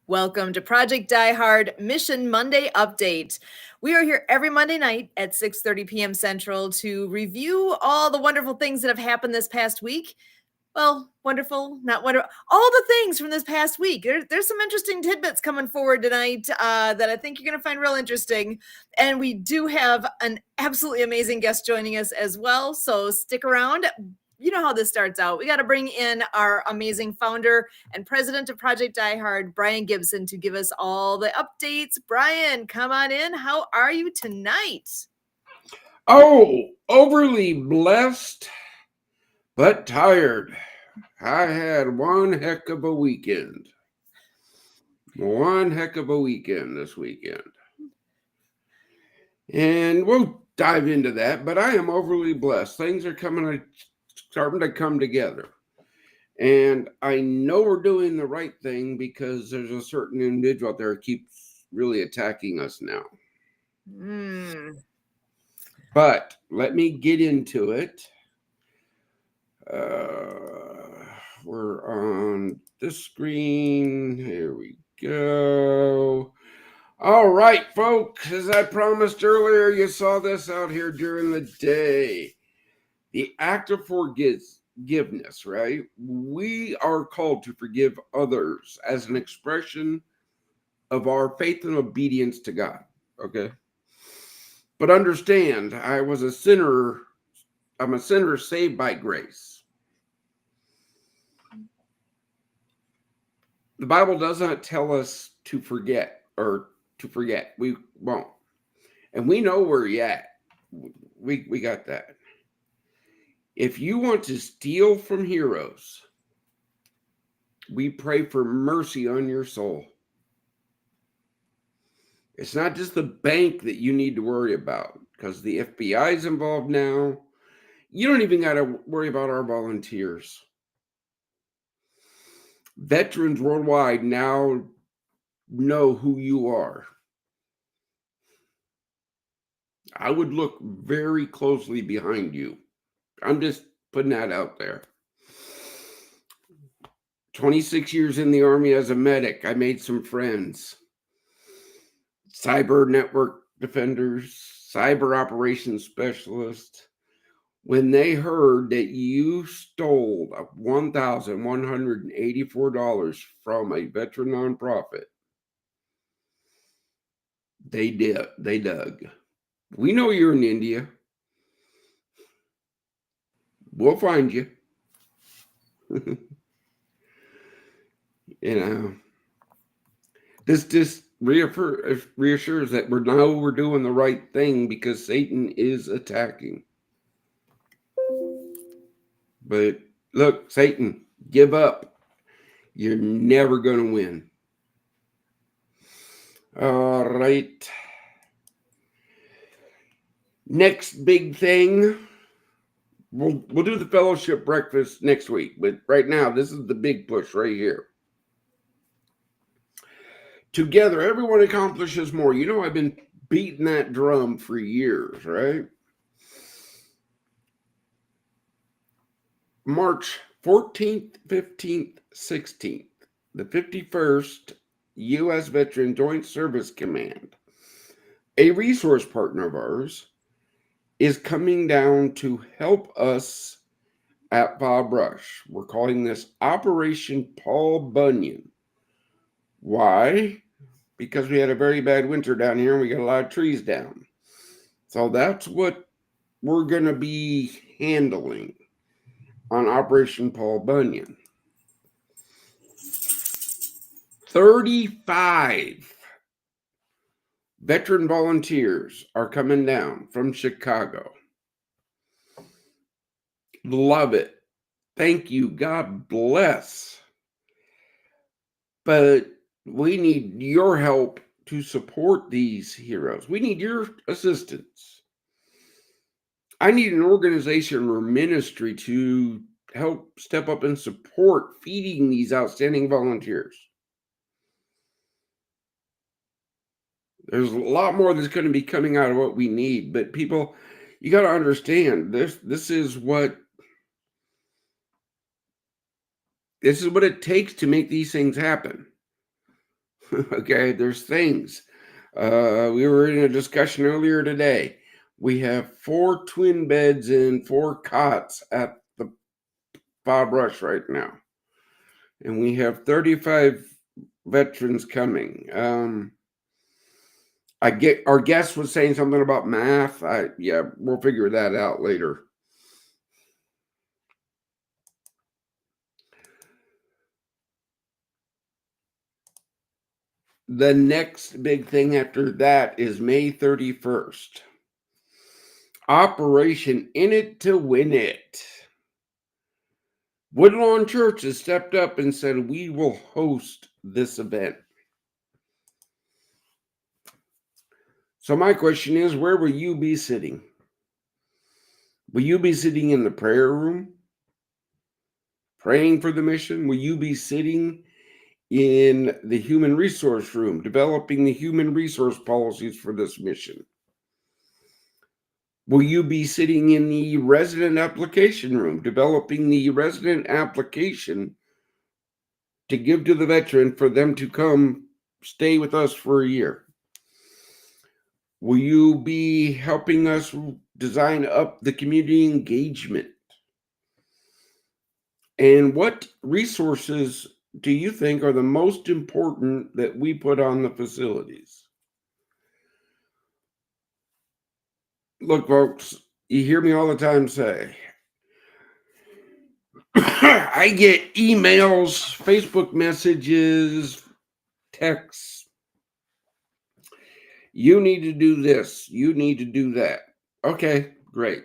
Welcome to Project Die Hard Mission Monday Update. We are here every Monday night at 6:30 p.m. Central to review all the wonderful things that have happened this past week. Well, wonderful, not wonderful, all the things from this past week. There's some interesting tidbits coming forward tonight that I think you're going to find real interesting. And we do have an absolutely amazing guest joining us as well. So stick around. You know how this starts out. We got to bring in our amazing founder and president of Project Die Hard, Brian Gibson, to give us all the updates. Brian, come on in. How are you tonight? Oh, overly blessed, but tired. I had one heck of a weekend. One heck of a weekend this weekend. And we'll dive into that, but I am overly blessed. Things are starting to come together. And I know we're doing the right thing because there's a certain individual out there who keeps really attacking us now. But let me get into it. We're on this screen. Here we go. All right, folks. As I promised earlier, you saw this out here during the day. The act of forgiveness, right? We are called to forgive others as an expression of our faith and obedience to God. Okay. But understand, I'm a sinner saved by grace. The Bible does not tell us to forget or to forget. We won't. And we know where you're at. We got that. If you want to steal from heroes, we pray for mercy on your soul. It's not just the bank that you need to worry about because the FBI is involved now. You don't even got to worry about our volunteers. Veterans worldwide now know who you are. I would look very closely behind you. I'm just putting that out there. 26 years in the Army as a medic, I made some friends. Cyber network defenders, cyber operations specialists. When they heard that you stole $1,184 from a veteran nonprofit, they dug. We know you're in India. We'll find you. This just reassures that we're doing the right thing because Satan is attacking. But look, Satan, give up. You're never going to win. All right. Next big thing. We'll do the fellowship breakfast next week. But right now, this is the big push right here. Together, everyone accomplishes more. You know, I've been beating that drum for years, right? March 14th, 15th, 16th, the 51st U.S. Veteran Joint Service Command, a resource partner of ours, is coming down to help us at Bob Rush. We're calling this Operation Paul Bunyan. Why? Because we had a very bad winter down here and we got a lot of trees down. So that's what we're going to be handling on Operation Paul Bunyan. 35 veteran volunteers are coming down from Chicago. Love it. Thank you. God bless. But we need your help to support these heroes. We need your assistance. I need an organization or ministry to help step up and support feeding these outstanding volunteers. There's a lot more that's going to be coming out of what we need, but people, you got to understand this is what it takes to make these things happen. Okay, there's things. We were in a discussion earlier today. We have 4 twin beds and 4 cots at the Bob Rush right now, and we have 35 veterans coming. I get our guest was saying something about math. Yeah, we'll figure that out later. The next big thing after that is May 31st. Operation In It to Win It. Woodlawn Church has stepped up and said, we will host this event. So my question is, where will you be sitting? Will you be sitting in the prayer room, praying for the mission? Will you be sitting in the human resource room, developing the human resource policies for this mission? Will you be sitting in the resident application room, developing the resident application to give to the veteran for them to come stay with us for a year? Will you be helping us design up the community engagement? And what resources do you think are the most important that we put on the facilities? Look, folks, you hear me all the time say, I get emails, Facebook messages, texts. You need to do this. You need to do that. Okay, great.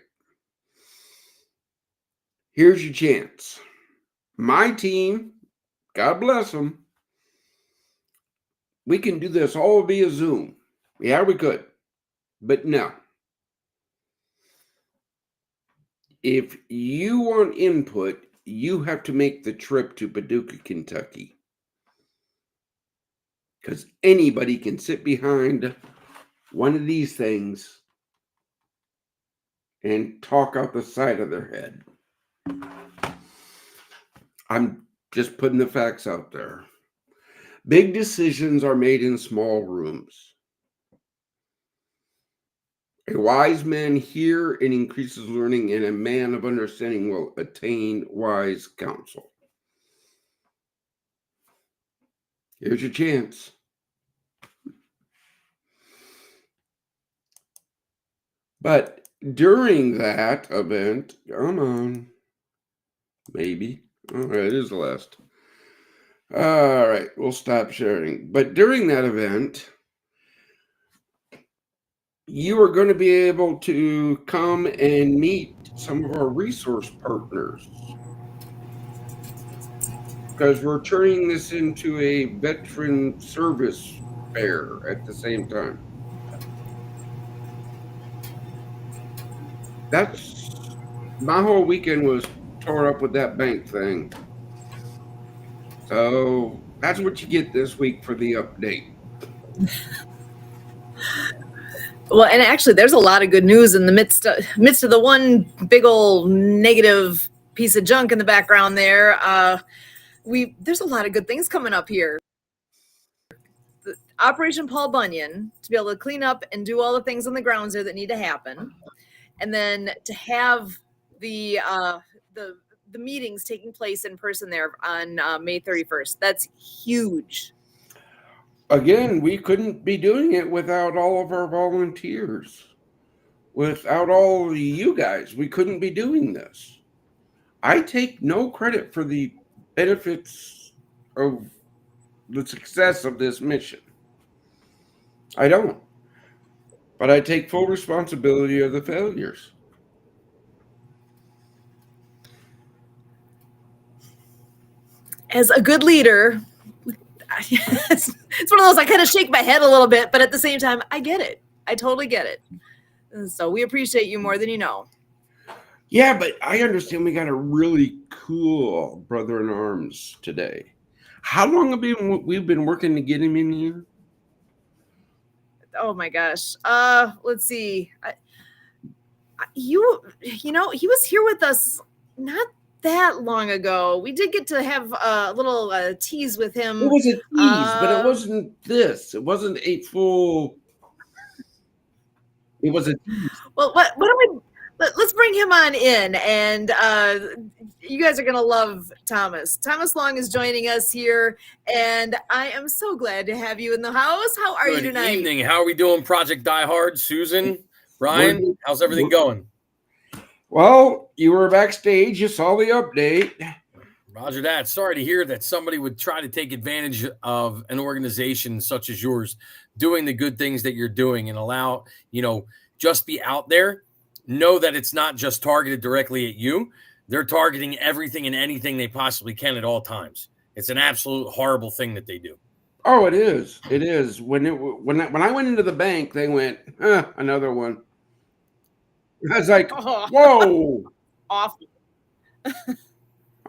Here's your chance. My team, God bless them, we can do this all via Zoom. Yeah, we could. But no. If you want input, you have to make the trip to Paducah, Kentucky. Because anybody can sit behind one of these things and talk out the side of their head. I'm just putting the facts out there. Big decisions are made in small rooms. A wise man hears and increases learning, and a man of understanding will attain wise counsel. Here's your chance. But during that event, come on, maybe. All right, it is the last. All right, we'll stop sharing. But during that event, you are going to be able to come and meet some of our resource partners, because we're turning this into a veteran service fair at the same time. That's my whole weekend was tore up with that bank thing. So that's what you get this week for the update. Well, and actually, there's a lot of good news in the midst of the one big old negative piece of junk in the background there. There's a lot of good things coming up here. Operation Paul Bunyan, to be able to clean up and do all the things on the grounds there that need to happen, and then to have the meetings taking place in person there on May 31st. That's huge. Again, we couldn't be doing it without all of our volunteers. Without all of you guys, we couldn't be doing this. I take no credit for the benefits of the success of this mission. I don't. But I take full responsibility of the failures. As a good leader, it's one of those, I kind of shake my head a little bit, but at the same time, I get it. I totally get it. And so we appreciate you more than you know. Yeah, but I understand we got a really cool brother in arms today. How long have we've been working to get him in here? Oh my gosh. Let's see. He was here with us not that long ago. We did get to have a little tease with him. It was a tease, but it wasn't this. It wasn't a full. It was a tease. Well, what do we? Let's bring him on in, and you guys are going to love Thomas. Thomas Long is joining us here, and I am so glad to have you in the house. How are you tonight? Good evening. How are we doing, Project Die Hard? Susan, Brian, how's everything going? Well, you were backstage. You saw the update. Roger that. Sorry to hear that somebody would try to take advantage of an organization such as yours doing the good things that you're doing and allow, just be out there. Know that it's not just targeted directly at you. They're targeting everything and anything they possibly can at all times. It's an absolute horrible thing that they do. Oh, it is. It is. When I went into the bank, they went, another one. I was like, whoa. Awful. I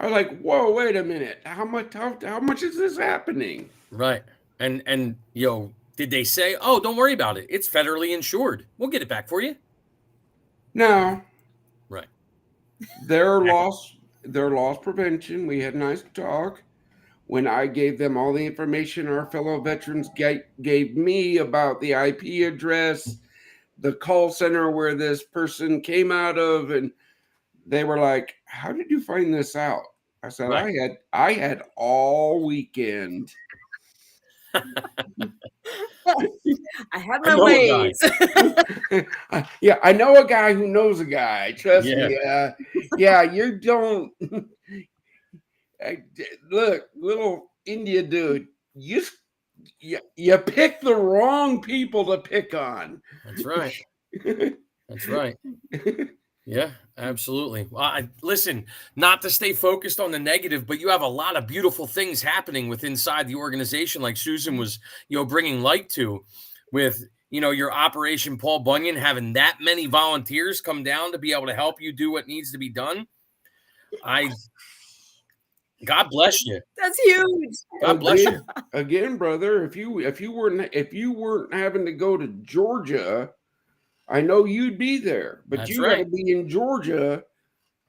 was like, whoa, wait a minute. How much is this happening? Right. And did they say, oh, don't worry about it. It's federally insured. We'll get it back for you. No. Right. Their loss prevention. We had a nice talk. When I gave them all the information our fellow veterans gave me about the IP address, the call center where this person came out of, and they were like, how did you find this out? I said, right. I had all weekend. I have my ways. Yeah, I know a guy who knows a guy. Trust me. Yeah, you don't. Look, little India dude, you pick the wrong people to pick on. That's right. That's right. Yeah, absolutely. Well, listen, not to stay focused on the negative, but you have a lot of beautiful things happening inside the organization, like Susan was, bringing light to, with, your Operation Paul Bunyan, having that many volunteers come down to be able to help you do what needs to be done. God bless you. That's huge. God bless you. Again, brother, if you weren't having to go to Georgia, I know you'd be there, but That's you right. got to be in Georgia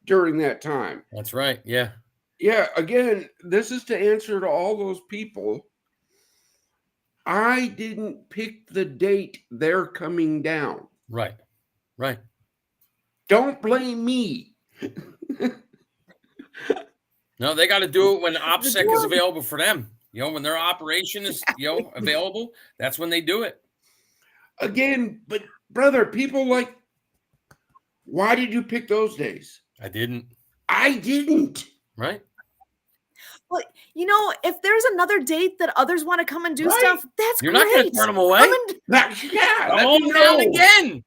during that time. That's right. Yeah. Yeah. Again, this is to answer to all those people. I didn't pick the date they're coming down. Right. Right. Don't blame me. No, they got to do it when OPSEC is available for them. When their operation is, available, that's when they do it. Again, but brother, people like, why did you pick those days? I didn't. Right. Well, if there's another date that others want to come and do stuff, that's You're great. not going to turn them away. Come on down again.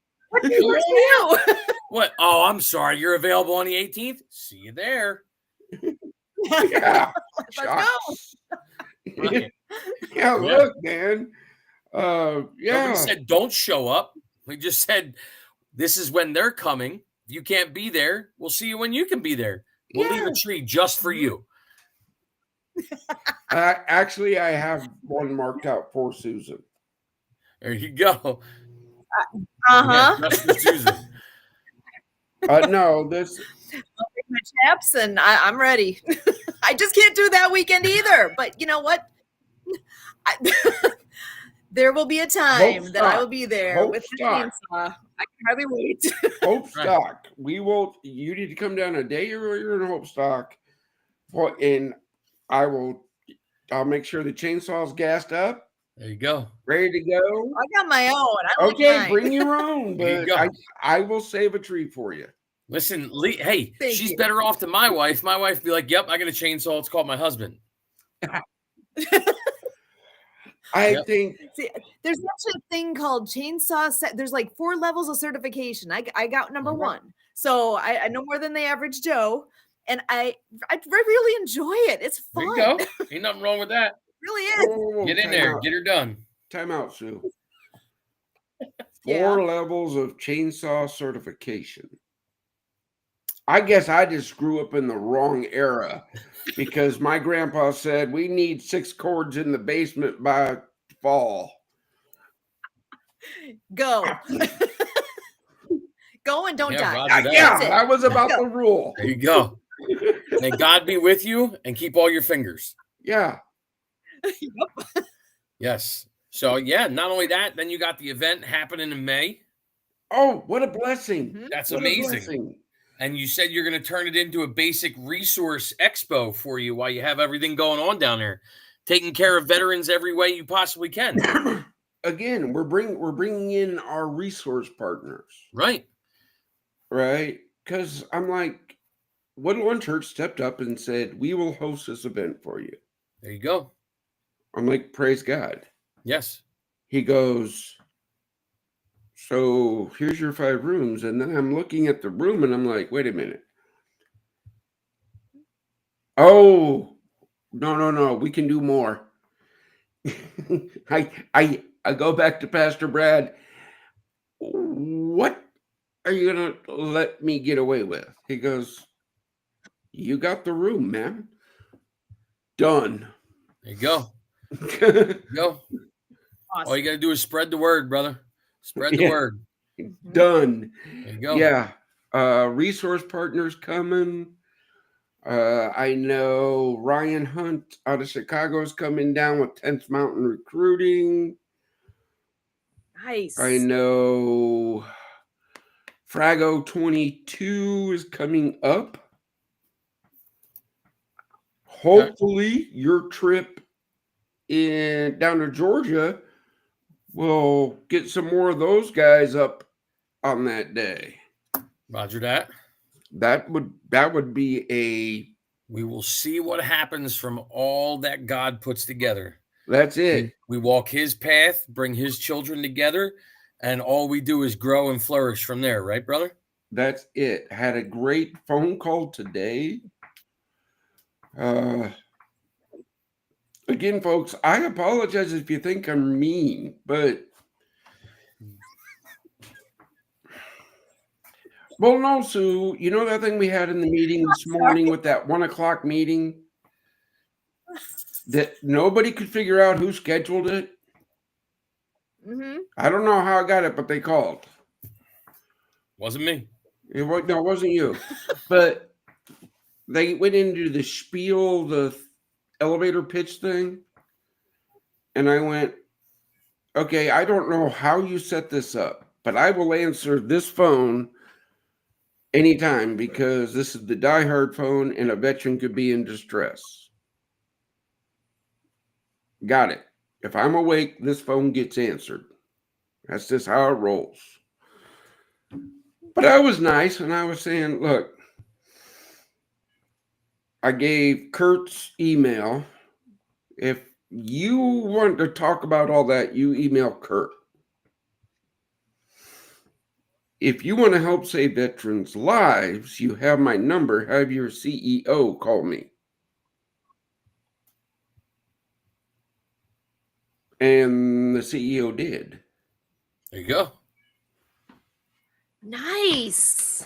What? Oh, I'm sorry. You're available on the 18th. See you there. Yeah. Let's go. Right. Yeah, look, man. Nobody said don't show up. We just said this is when they're coming. If you can't be there, we'll see you when you can be there. We'll leave a tree just for you. Actually, I have one marked out for Susan. There you go. Yeah, just for Susan. No, this. I'll take my chaps, and I'm ready. I just can't do that weekend either. But you know what? There will be a time that I will be there with the chainsaw. I can hardly wait. Hope Stock. You need to come down a day earlier in Hope Stock, and I'll make sure the chainsaw's gassed up. There you go. Ready to go. I got my own. Bring your own. But I will save a tree for you. Listen, hey, she's better off than my wife. My wife would be like, yep, I got a chainsaw. It's called my husband. I think there's actually a thing called chainsaw. There's like 4 levels of certification. I got number 1, so I know more than the average Joe, and I really enjoy it. It's fun. There you go. Ain't nothing wrong with that. It really is. Whoa, get in there. Get her done. Time out, Sue. 4 levels of chainsaw certification. I guess I just grew up in the wrong era because my grandpa said we need 6 cords in the basement by fall. Go. Go and don't die. That was about the rule. There you go. May God be with you and keep all your fingers. Yeah. Yep. Yes. So, yeah, not only that, then you got the event happening in May. Oh, what a blessing. Mhm. That's What a amazing. blessing. And you said you're going to turn it into a basic resource expo for you while you have everything going on down there, taking care of veterans every way you possibly can. Again, we're bringing in our resource partners, Right. right? Because I'm like, one church stepped up and said, "We will host this event for you." There you go. I'm like, "Praise God." Yes. He goes, "So here's your 5 rooms," and then I'm looking at the room and I'm like, "Wait a minute. Oh, no, we can do more." I go back to Pastor Brad. What are you gonna let me get away with? He goes, "You got the room, man. Done." There you go. There you go. All Awesome. you got to do is spread the word, brother. Spread the Yeah. word. Done. There you go. Yeah. Resource partners coming. I know Ryan Hunt out of Chicago is coming down with 10th Mountain Recruiting. Nice. I know Frago 22 is coming up. Hopefully, your trip down to Georgia will get some more of those guys up on that day. Roger that. That would be a. We will see what happens from all that God puts together. That's it. We walk his path, bring his children together, and all we do is grow and flourish from there, right, brother? That's it. Had a great phone call today. Again, folks, I apologize if you think I'm mean, but well, no, Sue, you know that thing we had in the meeting this morning with that 1:00 meeting that nobody could figure out who scheduled it? Mm-hmm. I don't know how I got it, but they called. Wasn't me. It wasn't you. But they went into the spiel, the elevator pitch thing. And I went, okay, I don't know how you set this up, but I will answer this phone anytime because this is the diehard phone and a veteran could be in distress. Got it. If I'm awake, this phone gets answered. That's just how it rolls. But I was nice and I was saying, look, I gave Kurt's email. If you want to talk about all that, you email Kurt. If you want to help save veterans' lives, you have my number. Have your CEO call me. And the CEO did. There you go. Nice.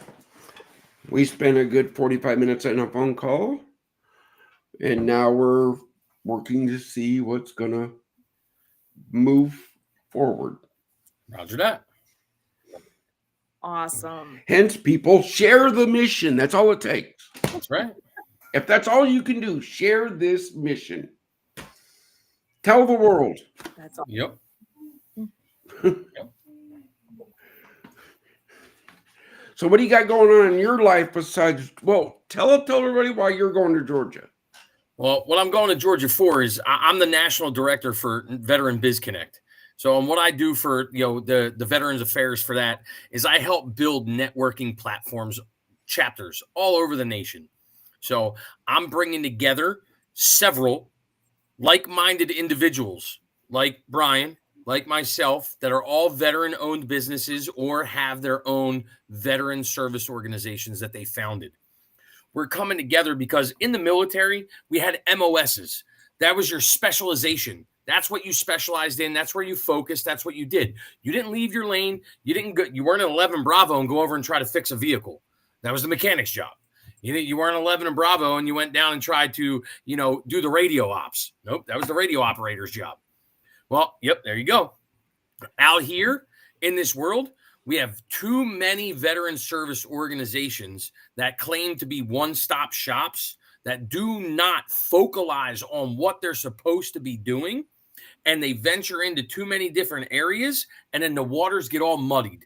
We spent a good 45 minutes on a phone call. And now we're working to see what's going to move forward. Roger that. Awesome. Hence, people share the mission. That's all it takes. That's right. If that's all you can do, share this mission. Tell the world. That's all. Yep. So what do you got going on in your life besides, well, tell everybody why you're going to Georgia. Well, what I'm going to Georgia for is I'm the national director for Veteran Biz Connect. So, and what I do for the Veterans Affairs for that is I help build networking platforms, chapters all over the nation. So I'm bringing together several like-minded individuals like Brian, like myself, that are all veteran-owned businesses or have their own veteran service organizations that they founded. We're coming together because in the military, we had MOSs. That was your specialization. That's what you specialized in. That's where you focused. That's what you did. You didn't leave your lane. You weren't an 11 Bravo and go over and try to fix a vehicle. That was the mechanic's job. You weren't 11 and Bravo and you went down and tried to, do the radio ops. Nope, that was the radio operator's job. Well, yep, there you go. Out here in this world, We have too many veteran service organizations that claim to be one-stop shops that do not focalize on what they're supposed to be doing, and they venture into too many different areas, and then the waters get all muddied.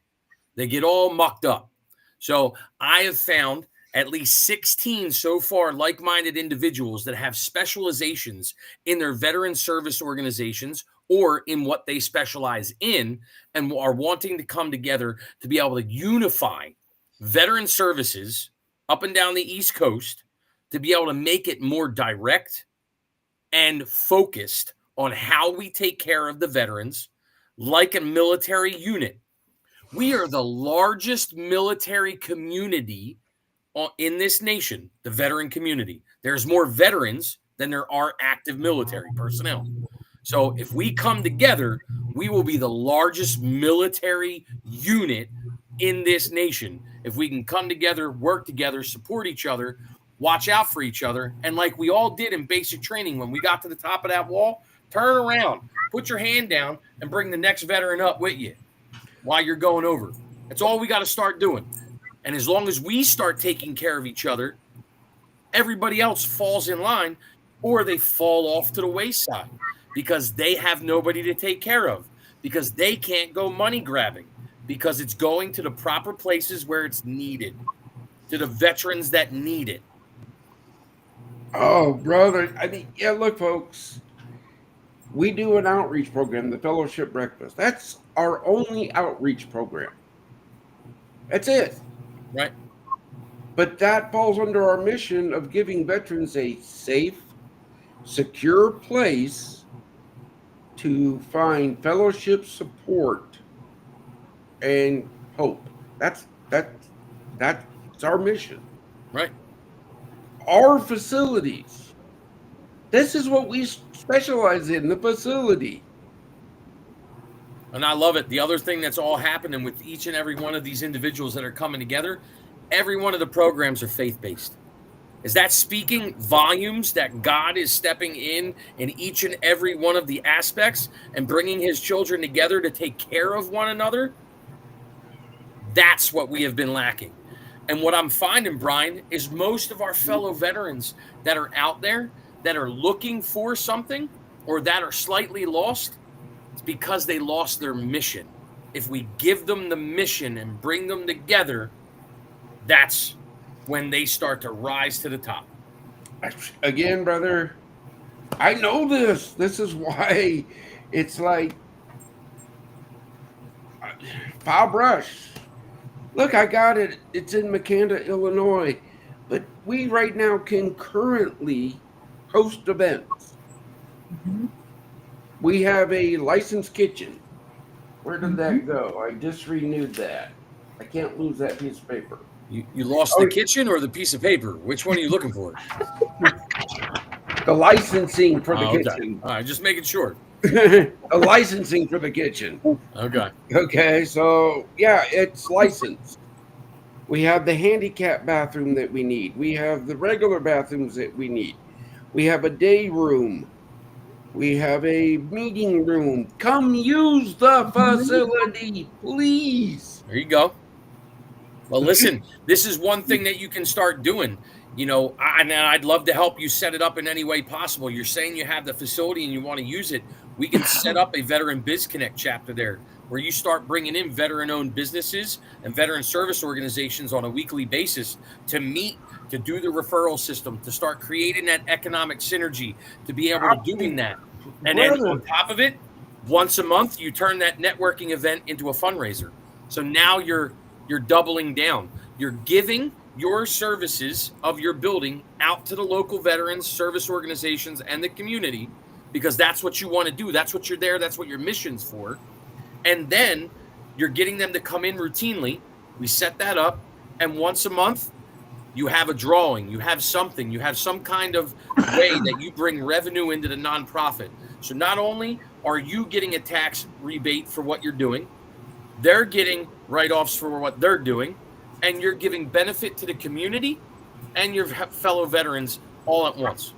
They get all mucked up. So I have found at least 16 so far like-minded individuals that have specializations in their veteran service organizations or in what they specialize in, and are wanting to come together to be able to unify veteran services up and down the East Coast to be able to make it more direct and focused on how we take care of the veterans like a military unit. We are the largest military community in this nation, the veteran community. There's more veterans than there are active military personnel. So if we come together, we will be the largest military unit in this nation. If we can come together, work together, support each other, watch out for each other, and like we all did in basic training, when we got to the top of that wall, turn around, put your hand down, and bring the next veteran up with you while you're going over. That's all we got to start doing. And as long as we start taking care of each other, everybody else falls in line, or they fall off to the wayside because they have nobody to take care of, because they can't go money grabbing, because it's going to the proper places where it's needed, to the veterans that need it. Oh, brother. I mean, yeah, look, folks, we do an outreach program, the Fellowship Breakfast. That's our only outreach program. That's it. Right. But that falls under our mission of giving veterans a safe, secure place to find fellowship, support, and hope. That's our mission. Right. Our facilities. This is what we specialize in, the facility. And I love it. The other thing that's all happening with each and every one of these individuals that are coming together, every one of the programs are faith-based. Is that speaking volumes that God is stepping in each and every one of the aspects and bringing his children together to take care of one another? That's what we have been lacking. And what I'm finding, Brian, is most of our fellow veterans that are out there that are looking for something or that are slightly lost, it's because they lost their mission. If we give them the mission and bring them together, that's when they start to rise to the top. Again, brother, I know this. This is why it's like foul brush. Look, I got it. It's in Makanda, Illinois. But we right now can currently host events. Mm-hmm. We have a licensed kitchen. Where did that go? I just renewed that. I can't lose that piece of paper. You lost the kitchen or the piece of paper? Which one are you looking for? The licensing for the okay. kitchen. All right, just making sure. The licensing for the kitchen. Okay. Okay, so yeah, it's licensed. We have the handicap bathroom that we need. We have the regular bathrooms that we need. We have a day room. We have a meeting room. Come use the facility, please. There you go. Well, listen, this is one thing that you can start doing. You know, I'd love to help you set it up in any way possible. You're saying you have the facility and you want to use it. We can set up a Veteran Biz Connect chapter there where you start bringing in veteran-owned businesses and veteran service organizations on a weekly basis to meet, to do the referral system, to start creating that economic synergy, to be able to doing that. And then on top of it, once a month, you turn that networking event into a fundraiser. So now you're doubling down. You're giving your services of your building out to the local veterans, service organizations, and the community, because that's what you want to do. That's what you're there. That's what your mission's for. And then you're getting them to come in routinely. We set that up. And once a month, you have a drawing. You have something. You have some kind of way that you bring revenue into the nonprofit. So not only are you getting a tax rebate for what you're doing, they're getting write-offs for what they're doing, and you're giving benefit to the community and your fellow veterans all at once.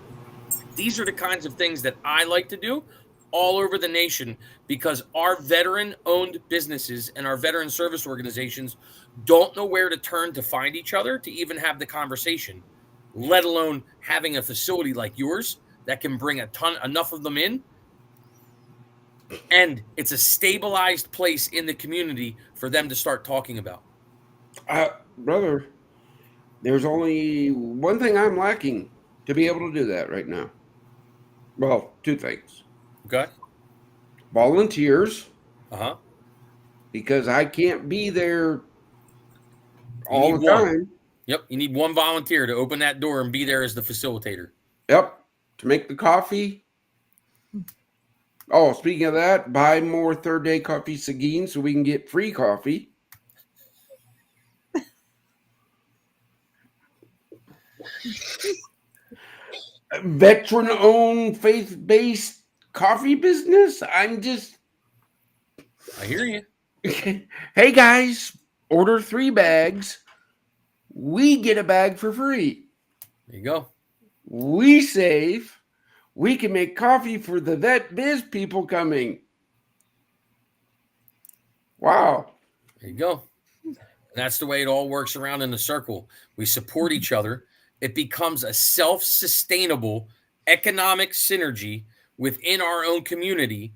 These are the kinds of things that I like to do. all over the nation because our veteran-owned businesses and our veteran service organizations don't know where to turn to find each other to even have the conversation, let alone having a facility like yours that can bring enough of them in. And it's a stabilized place in the community for them to start talking about. Brother, there's only one thing I'm lacking to be able to do that right now. Well, two things. Okay. Volunteers, Uh-huh. because I can't be there You all need the one. time. Yep. You need one volunteer to open that door and be there as the facilitator. Yep. To make the coffee. Oh, speaking of that, buy more third day coffee Seguin so we can get free coffee. Veteran owned, faith based coffee business. I hear you. Hey guys, order 3 bags. We get a bag for free. There you go. We save. We can make coffee for the vet biz people coming. Wow. There you go. And that's the way it all works around in the circle. We support each other. It becomes a self-sustainable economic synergy within our own community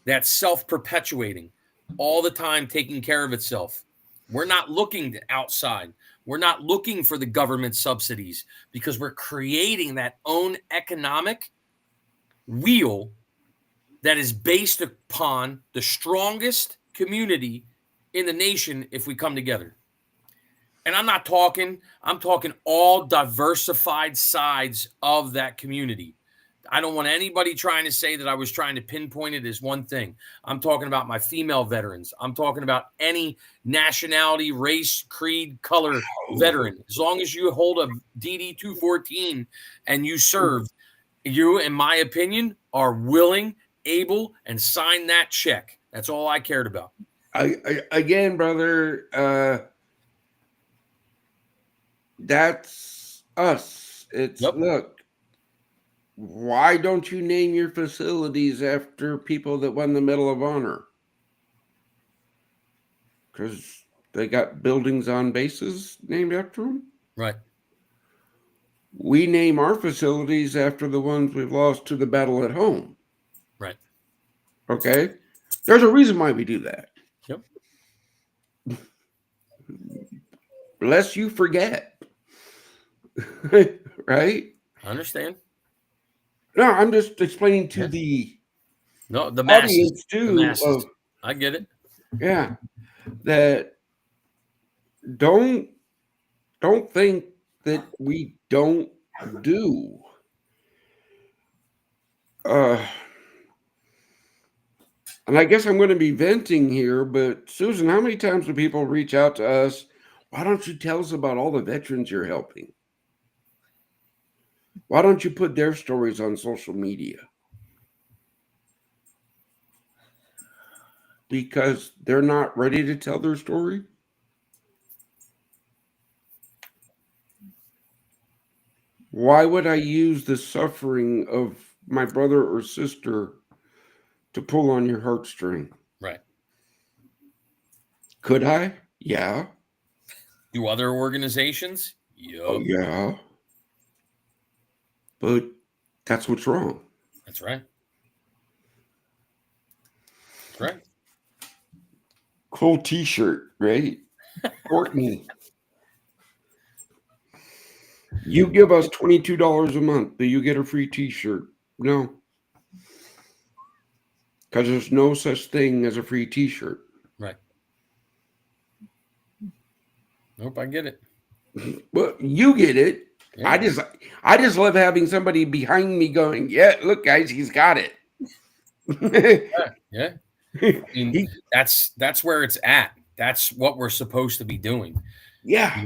that's self-perpetuating, all the time taking care of itself. We're not looking to outside. We're not looking for the government subsidies because we're creating that own economic wheel that is based upon the strongest community in the nation if we come together. And I'm talking all diversified sides of that community. I don't want anybody trying to say that I was trying to pinpoint it as one thing. I'm talking about my female veterans. I'm talking about any nationality, race, creed, color veteran. As long as you hold a DD 214 and you served, you, in my opinion, are willing, able, and sign that check. That's all I cared about. Again, brother, that's us. It's Look, why don't you name your facilities after people that won the Medal of Honor? Because they got buildings on bases named after them. Right. We name our facilities after the ones we've lost to the battle at home. Right. Okay. There's a reason why we do that. Yep. Lest you forget. Right? I understand. No, I'm just explaining to the masses, audience too. The masses. I get it. Yeah. That don't think that we don't do. And I guess I'm going to be venting here, but Susan, how many times do people reach out to us? Why don't you tell us about all the veterans you're helping? Why don't you put their stories on social media? Because they're not ready to tell their story? Why would I use the suffering of my brother or sister to pull on your heartstring? Right. Could I? Yeah. Do other organizations? Yep. Oh, yeah. But that's what's wrong. That's right. That's right. Cool t-shirt, right? Courtney. You give us $22 a month, do you get a free t-shirt? No. Because there's no such thing as a free t-shirt. Right. Nope, I get it. Well, you get it. Yeah. I just love having somebody behind me going, yeah, look, guys, he's got it. Yeah. I mean, that's where it's at. That's what we're supposed to be doing. Yeah.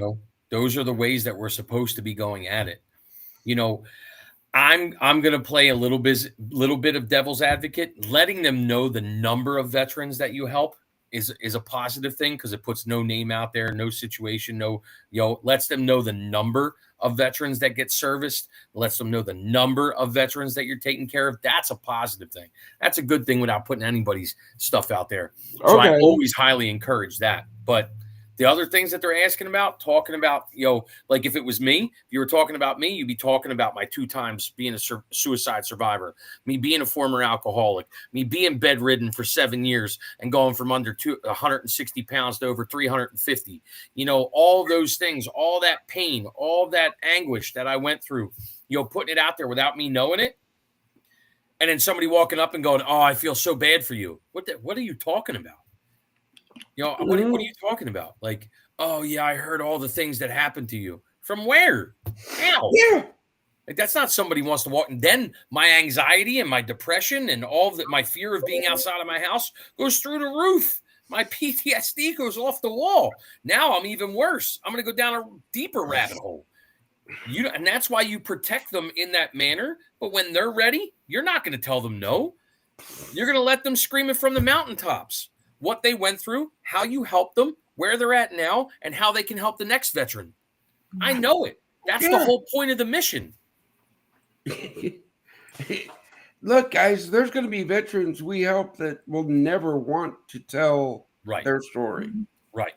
Those are the ways that we're supposed to be going at it. I'm going to play a little bit of devil's advocate. Letting them know the number of veterans that you help is a positive thing because it puts no name out there, no situation, lets them know the number of veterans that get serviced, lets them know the number of veterans that you're taking care of. That's a positive thing. That's a good thing without putting anybody's stuff out there. So I always highly encourage that. But the other things that they're asking about, talking about, like if it was me, if you were talking about me, you'd be talking about my 2 times being a suicide survivor, me being a former alcoholic, me being bedridden for 7 years and going from under 160 pounds to over 350. All those things, all that pain, all that anguish that I went through, putting it out there without me knowing it. And then somebody walking up and going, "Oh, I feel so bad for you." What are you talking about? What are you talking about? Like, "Oh yeah, I heard all the things that happened to you." From where? How? Yeah. Like, that's not somebody wants to walk. And then my anxiety and my depression and all of that, my fear of being outside of my house goes through the roof. My PTSD goes off the wall. Now I'm even worse. I'm going to go down a deeper rabbit hole. And that's why you protect them in that manner. But when they're ready, you're not going to tell them no. You're going to let them scream it from the mountaintops. What they went through, how you help them, where they're at now, and how they can help the next veteran. I know it. That's the whole point of the mission. Look, guys, there's going to be veterans we help that will never want to tell their story. Right.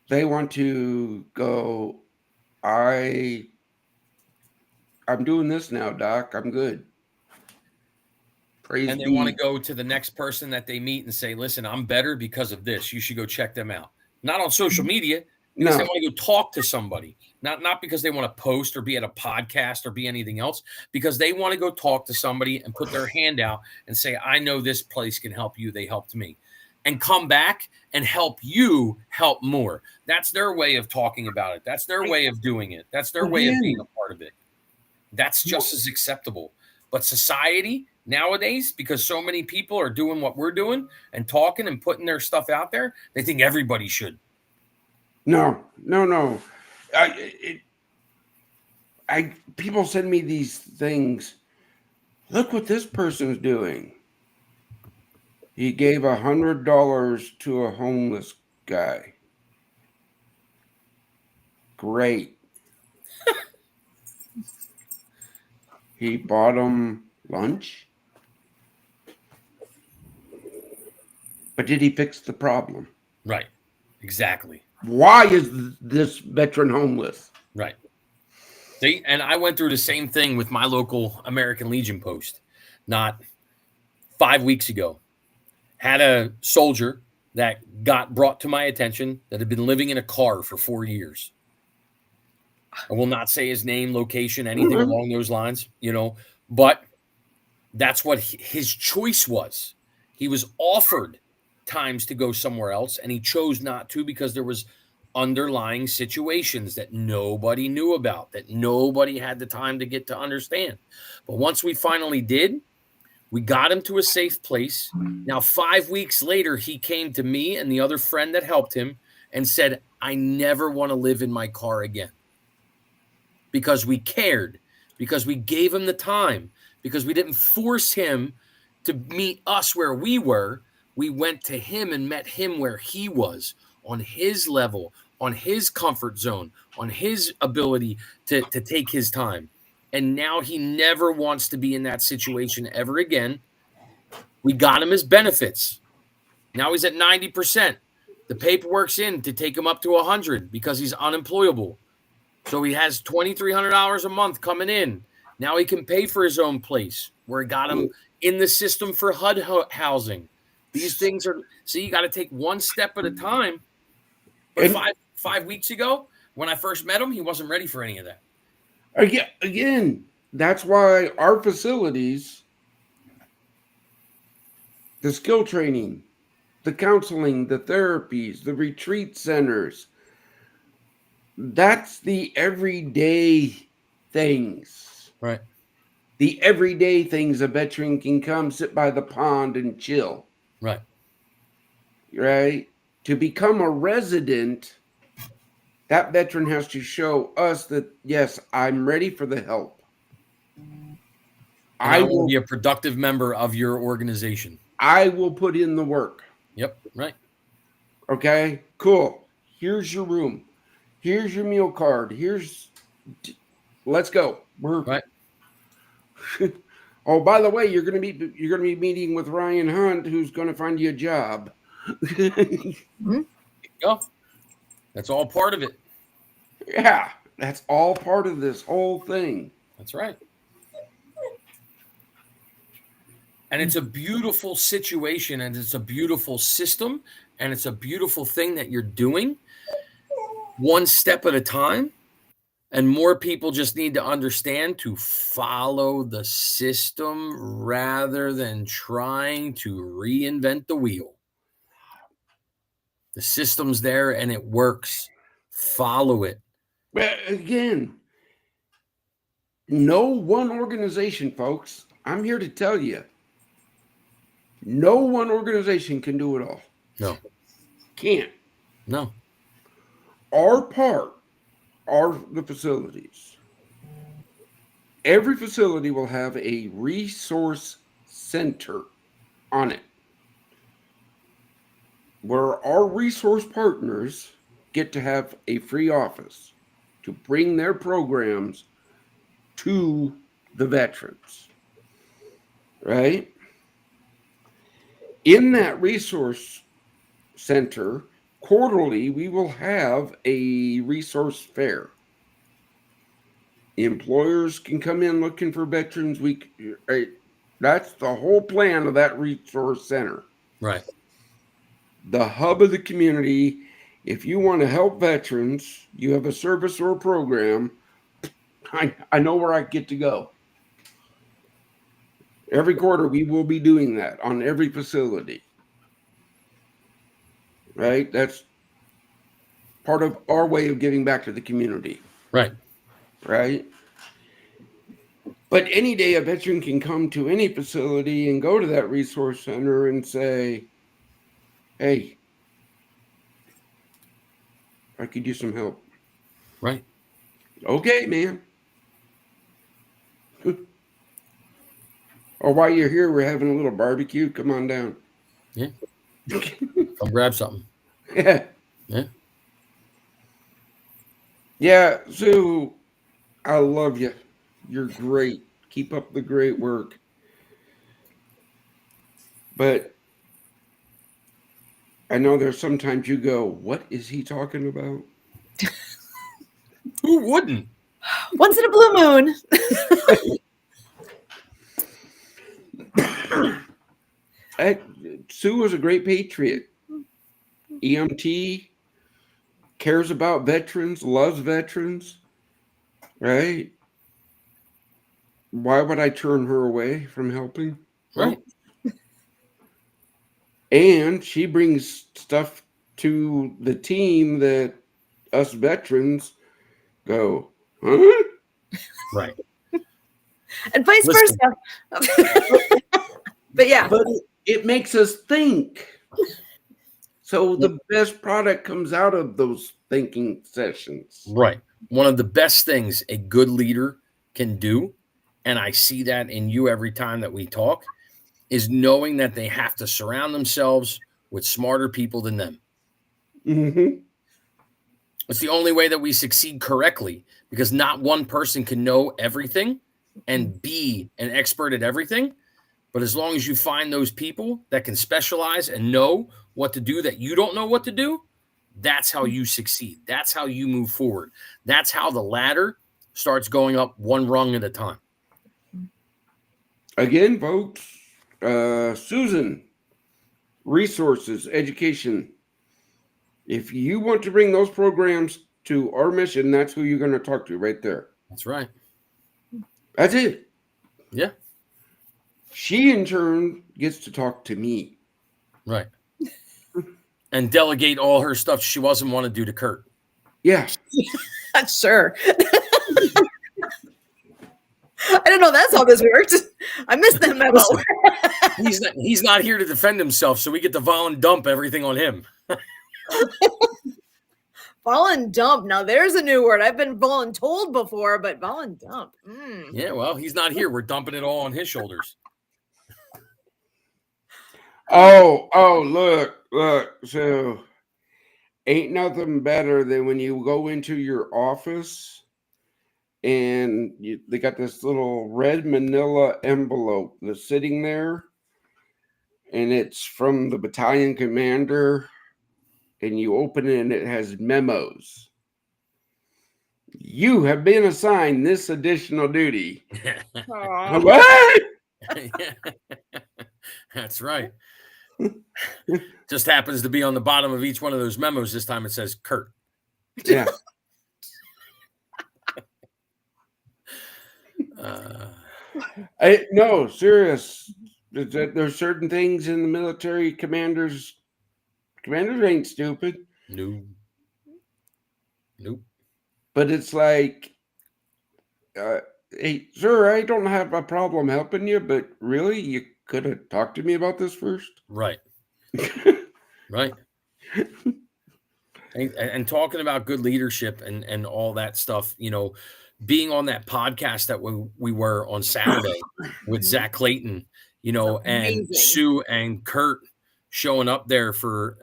They want to go, I'm doing this now, Doc. I'm good. And they want to go to the next person that they meet and say, "Listen, I'm better because of this. You should go check them out." Not on social media, because they want to go talk to somebody. Not because they want to post or be at a podcast or be anything else, because they want to go talk to somebody and put their hand out and say, "I know this place can help you. They helped me." And come back and help you help more. That's their way of talking about it. That's their way of doing it. That's their way of being a part of it. That's just as acceptable. But society nowadays, because so many people are doing what we're doing and talking and putting their stuff out there, they think everybody should. No. People send me these things. Look what this person's doing. He gave $100 to a homeless guy. Great. He bought him lunch. But did he fix the problem? Right. Exactly. Why is this veteran homeless? Right. See, and I went through the same thing with my local American Legion post not 5 weeks ago. Had a soldier that got brought to my attention that had been living in a car for 4 years. I will not say his name, location, anything along those lines, but that's what his choice was. He was offered times to go somewhere else, and he chose not to because there was underlying situations that nobody knew about, that nobody had the time to get to understand. But once we finally did, we got him to a safe place. Now, 5 weeks later, he came to me and the other friend that helped him and said, "I never want to live in my car again." Because we cared, because we gave him the time, because we didn't force him to meet us where we were. We went to him and met him where he was, on his level, on his comfort zone, on his ability to take his time. And now he never wants to be in that situation ever again. We got him his benefits. Now he's at 90%. The paperwork's in to take him up to 100 because he's unemployable. So he has $2,300 a month coming in. Now he can pay for his own place. Where it got him in the system for HUD housing. These things are, see, you got to take one step at a time. But five weeks ago, when I first met him, he wasn't ready for any of that. Again, that's why our facilities, the skill training, the counseling, the therapies, the retreat centers, that's the everyday things. Right. The everyday things a veteran can come sit by the pond and chill. Right. Right? To become a resident, that veteran has to show us that, yes, I'm ready for the help. I will be a productive member of your organization. I will put in the work. Yep. Right. Okay, cool. Here's your room. Here's your meal card. Let's go. Right. Oh, by the way, you're gonna be meeting with Ryan Hunt, who's gonna find you a job. Go. That's all part of it. Yeah, that's all part of this whole thing. That's right. And it's a beautiful situation, and it's a beautiful system, and it's a beautiful thing that you're doing one step at a time. And more people just need to understand to follow the system rather than trying to reinvent the wheel. The system's there and it works. Follow it. But again, no one organization, folks. I'm here to tell you, no one organization can do it all. No. Can't. No. Our part are the facilities. Every facility will have a resource center on it, where our resource partners get to have a free office to bring their programs to the veterans. Right? In that resource center, quarterly, we will have a resource fair. Employers can come in looking for veterans. That's the whole plan of that resource center. Right. The hub of the community. If you want to help veterans, you have a service or a program, I know where I get to go. Every quarter, we will be doing that on every facility. Right? That's part of our way of giving back to the community. Right. Right? But any day a veteran can come to any facility and go to that resource center and say, hey, I could use some help. Right. Okay, man. Or while you're here, we're having a little barbecue. Come on down. Yeah. Come grab something. Yeah. Yeah. Yeah, Sue, I love you. You're great. Keep up the great work. But I know there's sometimes you go, what is he talking about? Who wouldn't? Once in a blue moon. Sue was a great patriot. EMT, cares about veterans, loves veterans, right? Why would I turn her away from helping? Right. And she brings stuff to the team that us veterans go, huh? Right. And vice versa. But yeah. But it makes us think. So the best product comes out of those thinking sessions. Right. One of the best things a good leader can do, and I see that in you every time that we talk, is knowing that they have to surround themselves with smarter people than them. Mm-hmm. It's the only way that we succeed correctly, because not one person can know everything and be an expert at everything. But as long as you find those people that can specialize and know what to do that you don't know what to do, that's how you succeed. That's how you move forward. That's how the ladder starts going up one rung at a time. Again, folks, Susan, resources, education. If you want to bring those programs to our mission, that's who you're going to talk to right there. That's right. That's it. Yeah. She, in turn, gets to talk to me. Right. And delegate all her stuff she doesn't want to do to Kurt. Yeah. Sure. I don't know. That's how this worked. I missed that memo. He's not here to defend himself, so we get to dump everything on him. Volundump. Now there's a new word. I've been voluntold before, but volundump. Yeah, well, he's not here. We're dumping it all on his shoulders. Oh, look. Look, so ain't nothing better than when you go into your office and they got this little red manila envelope that's sitting there, and it's from the battalion commander, and you open it and it has memos. You have been assigned this additional duty. What? That's right. Just happens to be on the bottom of each one of those memos. This time it says Kurt. Yeah. No, serious. There's certain things in the military commanders ain't stupid. Nope. But it's like, hey, sir, I don't have a problem helping you, but really, you could have talked to me about this first. Right. Right. And talking about good leadership and all that stuff, being on that podcast that we were on Saturday with Zach Clayton, and Sue and Kurt showing up there for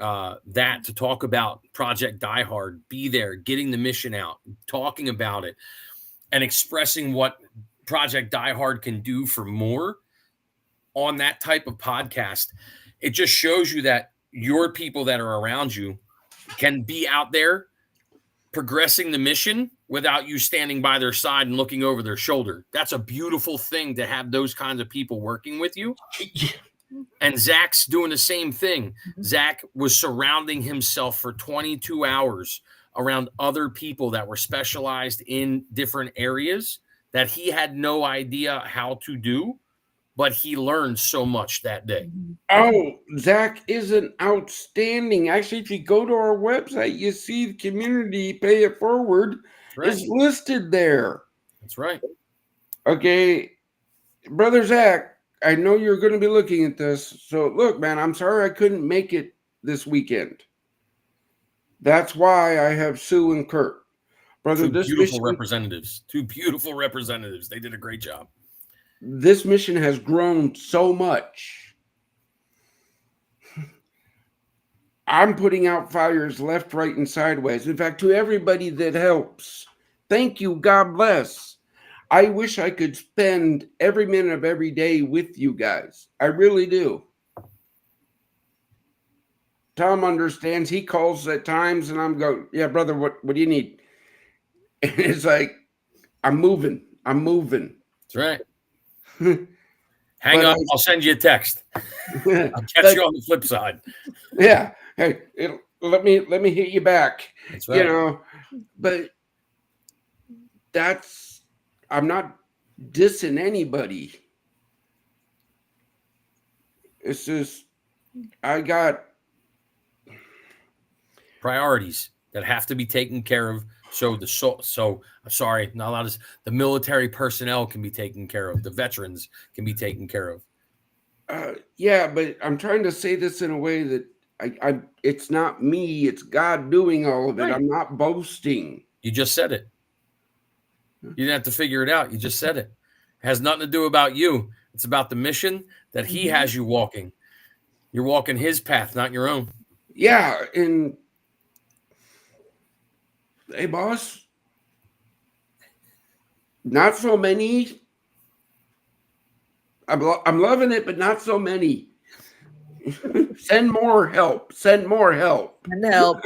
that to talk about Project Die Hard, be there, getting the mission out, talking about it, and expressing what Project Die Hard can do for more on that type of podcast. It just shows you that your people that are around you can be out there progressing the mission without you standing by their side and looking over their shoulder. That's a beautiful thing to have those kinds of people working with you. And Zach's doing the same thing. Zach was surrounding himself for 22 hours around other people that were specialized in different areas that he had no idea how to do, but he learned so much that day. Oh, Zach is an outstanding. Actually, if you go to our website, you see the community pay it forward is listed there. That's right. Okay, Brother Zach, I know you're going to be looking at this. So look, man, I'm sorry I couldn't make it this weekend. That's why I have Sue and Kurt. Brother, Two beautiful representatives. They did a great job. This mission has grown so much. I'm putting out fires left, right, and sideways. In fact, to everybody that helps, thank you. God bless. I wish I could spend every minute of every day with you guys. I really do. Tom understands. He calls at times, and I'm going, yeah, brother, what do you need? And it's like, I'm moving. That's right. Hang up. I'll send you a text. I'll catch you on the flip side. Yeah. Hey, let me hit you back. That's right. But I'm not dissing anybody. It's just I got priorities that have to be taken care of. So sorry, not allowed to. The military personnel can be taken care of. The veterans can be taken care of. Yeah, but I'm trying to say this in a way that I it's not me. It's God doing all of it. Right. I'm not boasting. You just said it. You didn't have to figure it out. You just said it. It has nothing to do about you. It's about the mission that He has you walking. You're walking His path, not your own. Yeah, and hey, boss, not so many. I'm loving it, but not so many. Send more help. And help.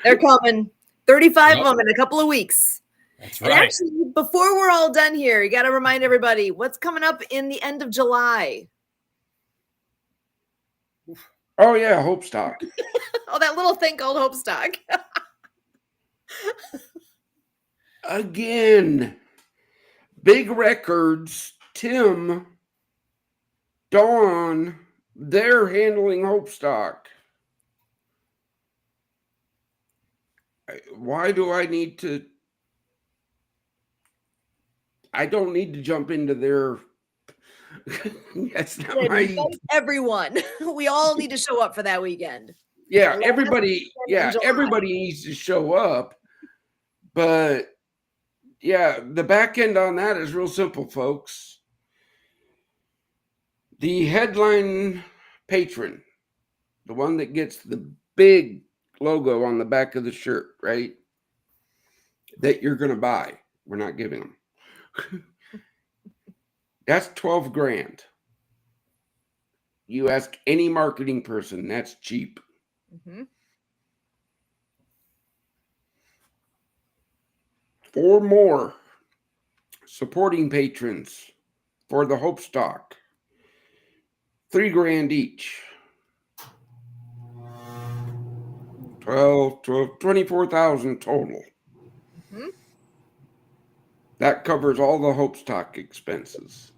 They're coming. 35 of them in a couple of weeks. That's right. And actually, before we're all done here, you got to remind everybody what's coming up in the end of July. Oh, yeah, Hope Stock. Oh, that little thing called Hope Stock. Again, big records. Tim, Dawn, they're handling Hope Stock. Why do I need to? I don't need to jump into their. That's not my. Everyone, we all need to show up for that weekend. Yeah, everybody. Yeah, everybody needs to show up. But yeah, the back end on that is real simple, folks. The headline patron the one that gets the big logo on the back of the shirt, right? That you're going to buy. We're not giving them. That's 12 grand. You ask any marketing person, that's cheap. Mm-hmm. 4 more supporting patrons for the Hope Stock. 3 grand each. 24,000 total. Mm-hmm. That covers all the Hope Stock expenses.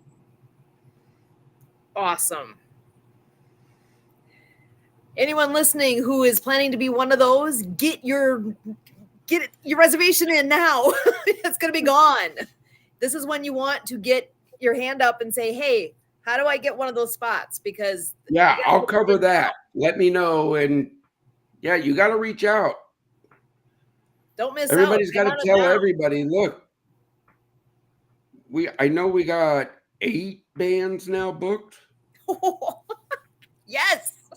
Awesome. Anyone listening who is planning to be one of those, get your reservation in now. It's going to be gone. This is when you want to get your hand up and say, hey, how do I get one of those spots? Because yeah, I'll cover that. Let me know. And yeah, you got to reach out. Don't miss Everybody's got to tell now. everybody, look, I know we got 8 bands now booked. Yes.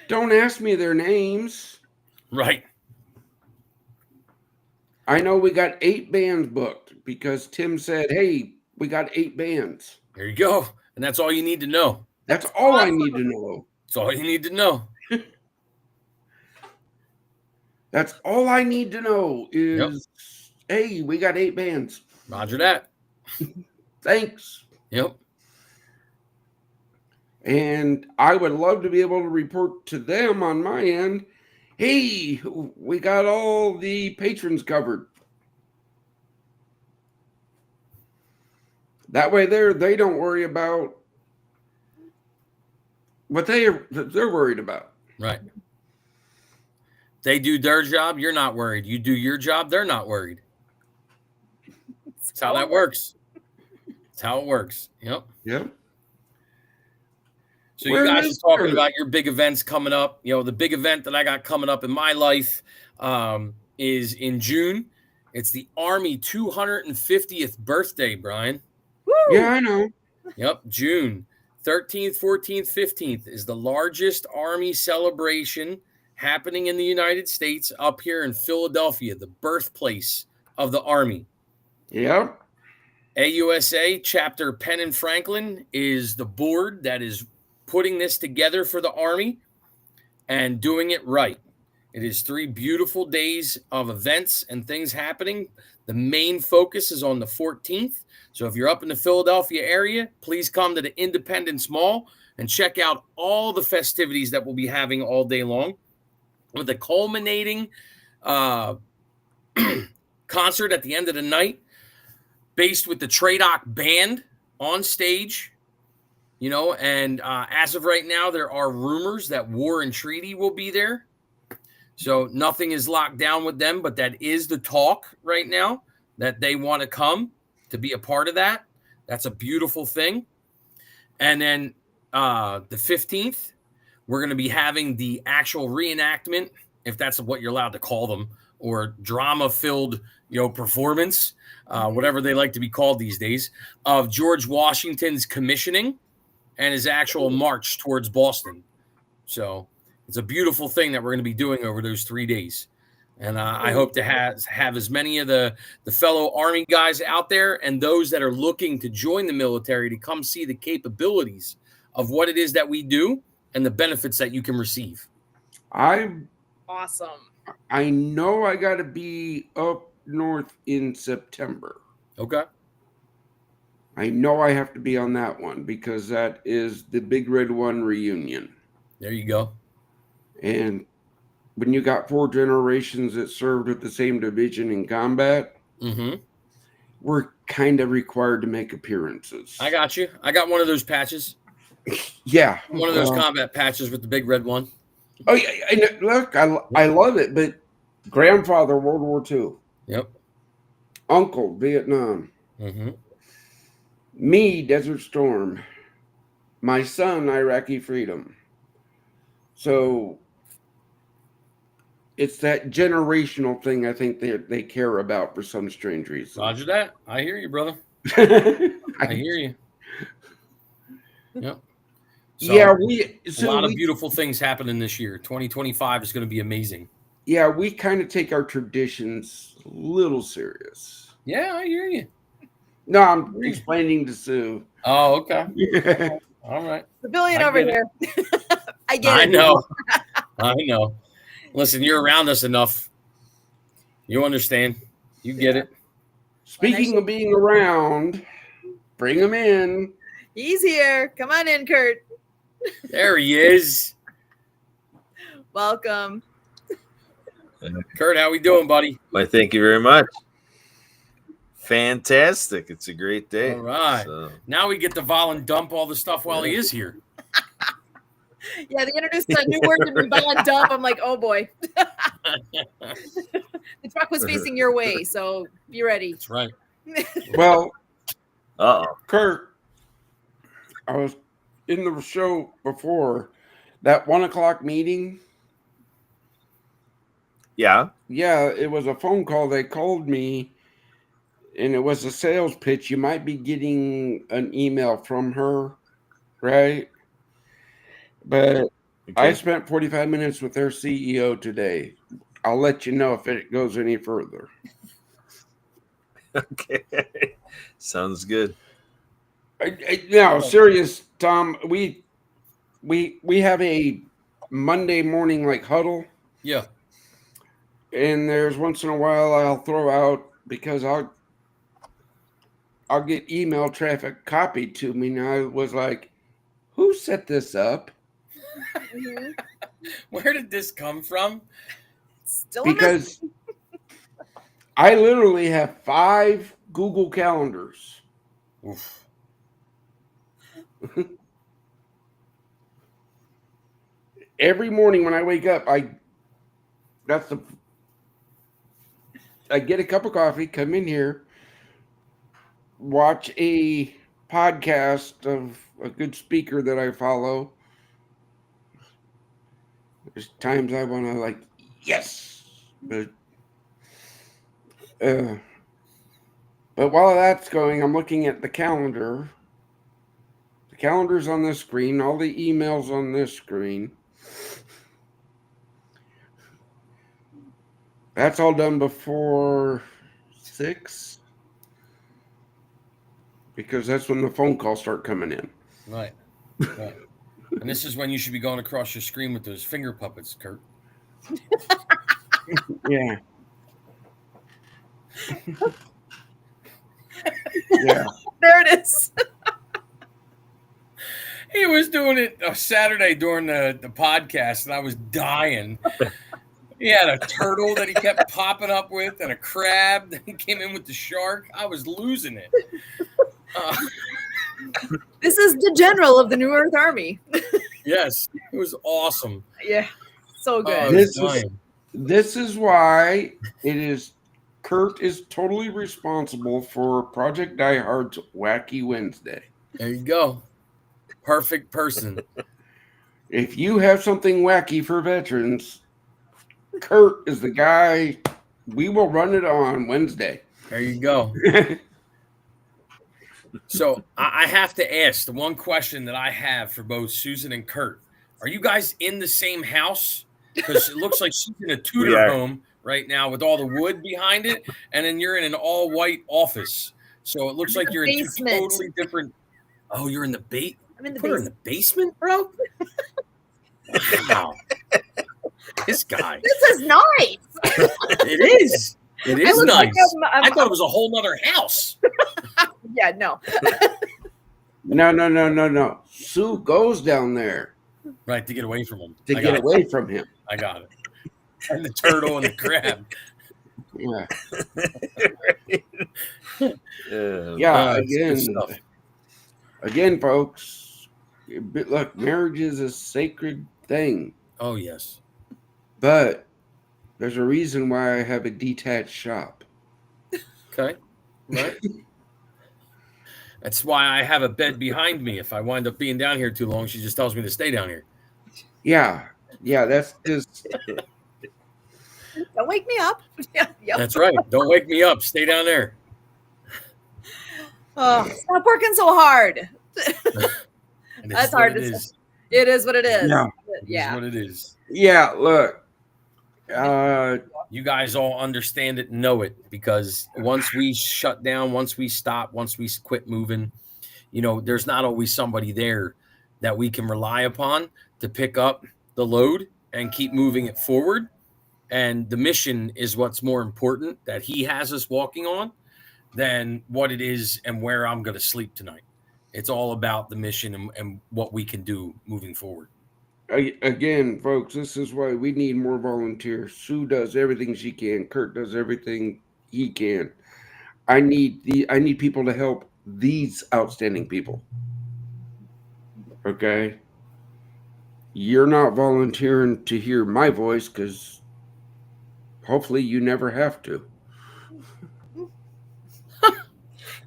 Don't ask me their names. Right. I know we got 8 bands booked because Tim said, hey, we got 8 bands. There you go. And that's all you need to know. That's all awesome. I need to know. That's all you need to know. That's all I need to know is, hey, we got 8 bands. Roger that. Thanks. Yep. And I would love to be able to report to them on my end, hey, we got all the patrons covered. That way they don't worry about what they're worried about. Right. They do their job, you're not worried. You do your job, they're not worried. That's how that works. That's how it works. Yep. Yep. So you guys are talking about your big events coming up. You know, the big event that I got coming up in my life is in June. It's the Army 250th birthday, Brian. Woo! Yeah, I know. Yep, June 13th, 14th, 15th is the largest Army celebration happening in the United States up here in Philadelphia, the birthplace of the Army. Yep. AUSA Chapter Penn and Franklin is the board that is putting this together for the Army and doing it right. It is 3 beautiful days of events and things happening. The main focus is on the 14th. So if you're up in the Philadelphia area, please come to the Independence Mall and check out all the festivities that we'll be having all day long, with a culminating concert at the end of the night, based with the Tradoc Band on stage. You know, and as of right now, there are rumors that War and Treaty will be there. So nothing is locked down with them, but that is the talk right now, that they want to come to be a part of that. That's a beautiful thing. And then the 15th, we're going to be having the actual reenactment, if that's what you're allowed to call them, or drama-filled, performance, whatever they like to be called these days, of George Washington's commissioning and his actual march towards Boston. So it's a beautiful thing that we're going to be doing over those 3 days. And I hope to have as many of the fellow Army guys out there and those that are looking to join the military to come see the capabilities of what it is that we do and the benefits that you can receive. Awesome. I know I got to be up north in September. Okay. I know I have to be on that one because that is the Big Red One reunion. There you go. And when you got 4 generations that served with the same division in combat, we're kind of required to make appearances. I got you. I got one of those patches. Yeah. One of those combat patches with the Big Red One. Oh, yeah. Look, I love it, but grandfather, World War II. Yep. Uncle, Vietnam. Me, Desert Storm. My son, Iraqi Freedom. So it's that generational thing I think they care about for some strange reason. Roger that. I hear you, brother. I hear you. Yep. So yeah, a lot of beautiful things happening this year. 2025 is going to be amazing. Yeah, we kind of take our traditions a little serious. Yeah, I hear you. No, I'm explaining to Sue. Oh, okay. All right. The billion I over get it. here. I get I it. know. I know. Listen, you're around us enough. You understand. You get it. Speaking of being around, bring him in. He's here. Come on in, Kurt. There he is. Welcome. Kurt, how we doing, buddy? Why, thank you very much. Fantastic. It's a great day. All right. So. Now we get to vol and dump all the stuff while he is here. Yeah, they introduced a new word to me, vol and dump. I'm like, oh boy. The truck was facing your way, so be ready. That's right. Well, Kurt, I was in the show before that 1:00 meeting. Yeah. Yeah, it was a phone call. They called me, and it was a sales pitch. You might be getting an email from her, right? But I spent 45 minutes with their CEO today. I'll let you know if it goes any further. Okay. Sounds good. No, serious, Tom. We have a Monday morning like huddle. Yeah. And there's once in a while I'll throw out, because I'll get email traffic copied to me. And I was like, who set this up? Where did this come from? Still Because I literally have 5 Google calendars. Oof. Every morning when I wake up, I get a cup of coffee, come in here, watch a podcast of a good speaker that I follow. There's times I want to yes, but while that's going, I'm looking at the calendar. The calendar's on this screen, all the emails on this screen. That's all done before 6, because that's when the phone calls start coming in. Right. Right. And this is when you should be going across your screen with those finger puppets, Kurt. Yeah. Yeah. There it is. He was doing it Saturday during the podcast, and I was dying. He had a turtle that he kept popping up with and a crab. Then he came in with the shark. I was losing it. This is the general of the New Earth Army. Yes, it was awesome. Yeah, so good. This is why Kurt is totally responsible for Project Die Hard's Wacky Wednesday. There you go. Perfect person. If you have something wacky for veterans, Kurt is the guy. We will run it on Wednesday. There you go. So I have to ask the one question that I have for both Susan and Kurt. Are you guys in the same house? Because it looks like she's in a Tudor home right now with all the wood behind it, and then you're in an all-white office. So it looks like you're in two totally different. Oh, you're in the basement. I'm in the basement. In the basement, bro. Wow. This guy. This is nice. It is. It is nice. I thought it was a whole nother house. Yeah, no. No. Sue goes down there. Right, to get away from him. To get away from him. I got it. And the turtle and the crab. Yeah. Again, folks, look, marriage is a sacred thing. Oh, yes. But there's a reason why I have a detached shop. Okay. Right. That's why I have a bed behind me. If I wind up being down here too long, she just tells me to stay down here. Yeah, that's just... Don't wake me up. Yep. That's right. Don't wake me up. Stay down there. Oh, stop working so hard. That's hard to say. It is what it is. Yeah. It is what it is. Yeah, look. You guys all understand it and know it, because once we shut down, once we stop, once we quit moving, there's not always somebody there that we can rely upon to pick up the load and keep moving it forward. And the mission is what's more important that he has us walking on than what it is and where I'm going to sleep tonight. It's all about the mission and what we can do moving forward. Again, folks, this is why we need more volunteers. Sue does everything she can. Kurt does everything he can. I need people to help these outstanding people. Okay? You're not volunteering to hear my voice because hopefully you never have to.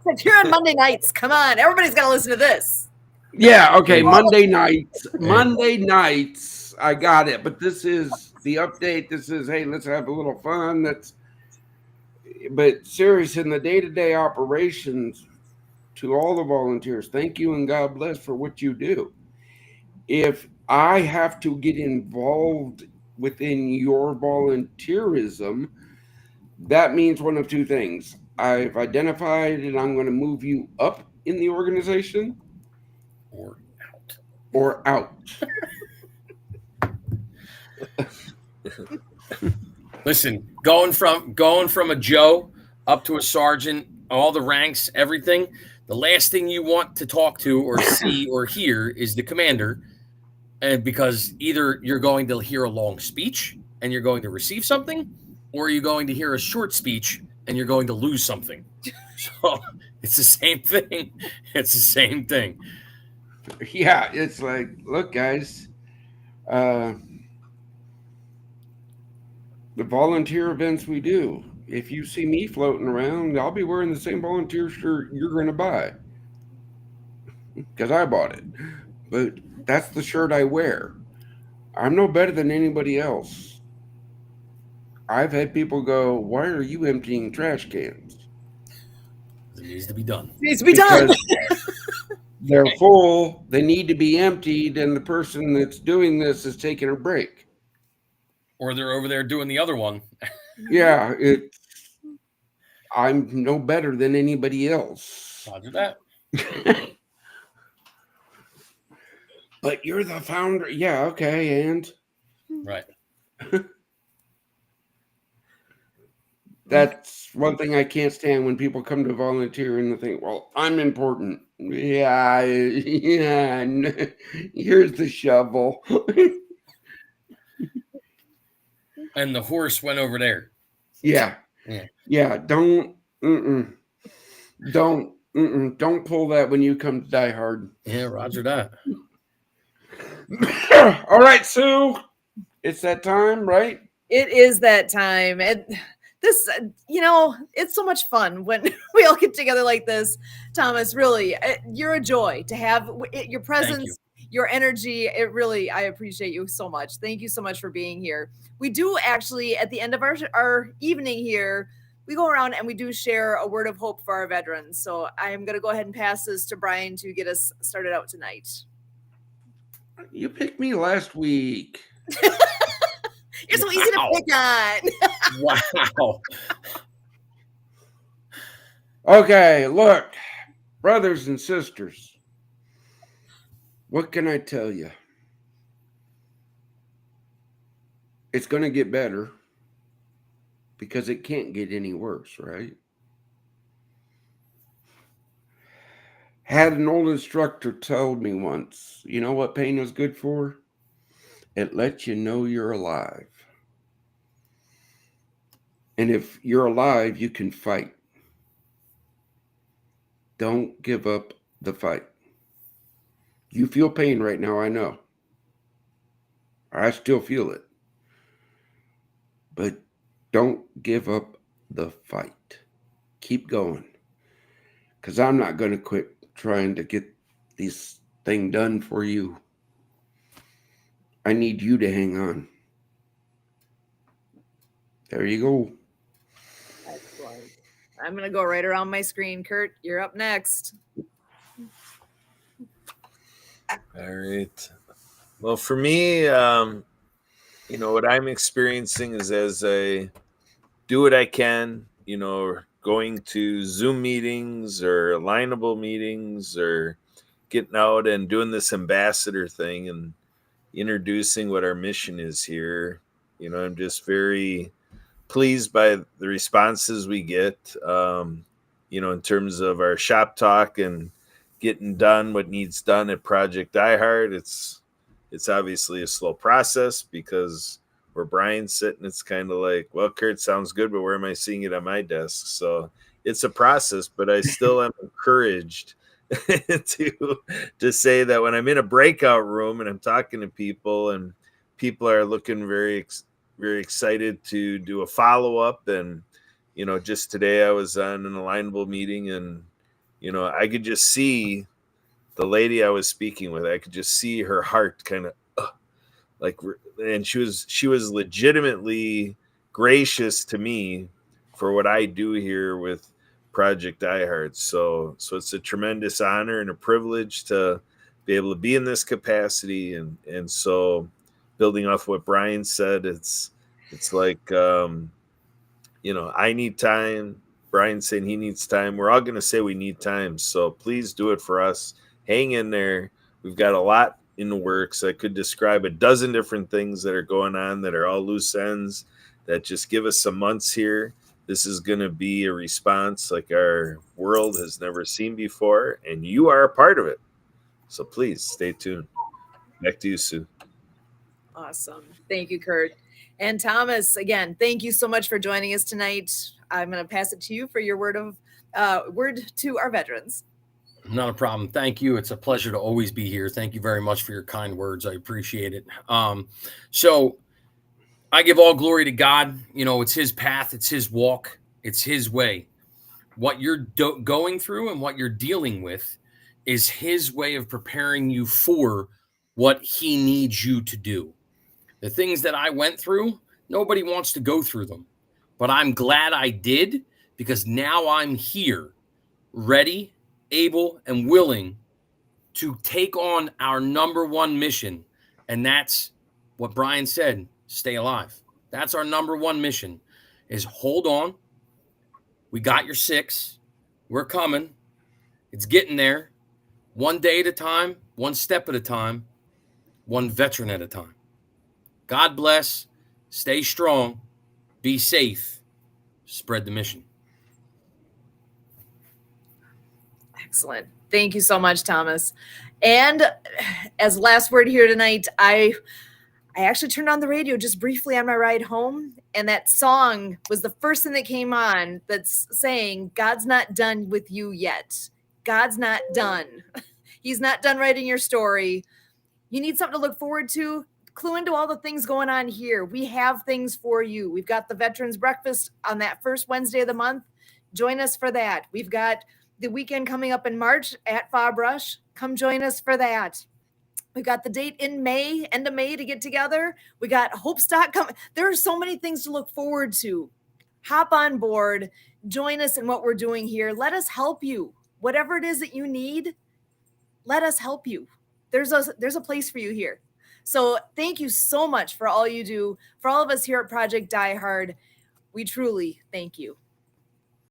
If you're on Monday nights, come on. Everybody's got to listen to this. Yeah, okay. Monday nights, I got it. But this is the update. This is, hey, let's have a little fun. But serious in the day-to-day operations, to all the volunteers, thank you and God bless for what you do. If I have to get involved within your volunteerism, that means one of two things. I've identified and I'm going to move you up in the organization or out. Listen, going from a Joe up to a sergeant, all the ranks, everything, the last thing you want to talk to or see or hear is the commander. And because either you're going to hear a long speech and you're going to receive something, or you're going to hear a short speech and you're going to lose something. So it's the same thing. It's the same thing. Yeah, it's like, look, guys, the volunteer events we do, if you see me floating around, I'll be wearing the same volunteer shirt you're going to buy because I bought it. But that's the shirt I wear. I'm no better than anybody else. I've had people go, why are you emptying trash cans? It needs to be done. It needs to be done. They're full. They need to be emptied. And the person that's doing this is taking a break. Or they're over there doing the other one. Yeah. I'm no better than anybody else. Roger that. But you're the founder. Yeah, okay, and? Right. That's one thing I can't stand when people come to volunteer and they think, well, I'm important. Yeah, here's the shovel. And the horse went over there. Yeah. Don't pull that when you come to Die Hard. Yeah, roger that. All right, Sue, it's that time, right? It is that time. And this, it's so much fun when we all get together like this. Thomas, really, you're a joy to have. Your presence, your energy, I appreciate you so much. Thank you so much for being here. We do actually, at the end of our evening here, we go around and we do share a word of hope for our veterans. So I'm going to go ahead and pass this to Brian to get us started out tonight. You picked me last week. You're so easy to pick on. Wow. Okay, look, brothers and sisters, what can I tell you? It's going to get better because it can't get any worse, right? Had an old instructor told me once, you know what pain is good for? It lets you know you're alive. And if you're alive, you can fight. Don't give up the fight. You feel pain right now, I know. I still feel it. But don't give up the fight. Keep going. Because I'm not going to quit trying to get this thing done for you. I need you to hang on. There you go. Excellent. I'm going to go right around my screen. Kurt, you're up next. All right. Well, for me, what I'm experiencing is as I do what I can, going to Zoom meetings or alignable meetings or getting out and doing this ambassador thing and introducing what our mission is here. I'm just very pleased by the responses we get, in terms of our shop talk and getting done what needs done at Project iHeart. It's obviously a slow process because where Brian's sitting, it's kind of like, well, Kurt, sounds good, but where am I seeing it on my desk? So it's a process, but I still am encouraged to say that when I'm in a breakout room and I'm talking to people and people are looking very very excited to do a follow-up. And just today I was on an alignable meeting, and I could just see the lady I was speaking with. I could just see her heart kind of like, and she was legitimately gracious to me for what I do here with Project iHeart. So it's a tremendous honor and a privilege to be able to be in this capacity. And so building off what Brian said, it's like, I need time. Brian's saying he needs time. We're all going to say we need time. So please do it for us. Hang in there. We've got a lot in the works. I could describe a dozen different things that are going on that are all loose ends that just give us some months here. This is going to be a response like our world has never seen before, and you are a part of it. So please stay tuned. Back to you, Sue. Awesome. Thank you, Kurt. And Thomas, again, thank you so much for joining us tonight. I'm going to pass it to you for your word to our veterans. Not a problem. Thank you. It's a pleasure to always be here. Thank you very much for your kind words. I appreciate it. So I give all glory to God. It's his path. It's his walk. It's his way. What you're going through and what you're dealing with is his way of preparing you for what he needs you to do. The things that I went through, nobody wants to go through them, but I'm glad I did, because now I'm here, ready, able, and willing to take on our number one mission. And that's what Brian said, stay alive. That's our number one mission, is hold on. We got your 6. We're coming. It's getting there. One day at a time, one step at a time, one veteran at a time. God bless. Stay strong. Be safe. Spread the mission. Excellent. Thank you so much, Thomas. And as last word here tonight, I actually turned on the radio just briefly on my ride home, and that song was the first thing that came on that's saying, God's not done with you yet. God's not done. He's not done writing your story. You need something to look forward to. Clue into all the things going on here. We have things for you. We've got the Veterans Breakfast on that first Wednesday of the month. Join us for that. We've got the weekend coming up in March at Fob Rush. Come join us for that. We've got the date in May, end of May, to get together. We got Hope Stock coming. There are so many things to look forward to. Hop on board. Join us in what we're doing here. Let us help you. Whatever it is that you need, let us help you. There's a place for you here. So thank you so much for all you do. For all of us here at Project Die Hard, we truly thank you.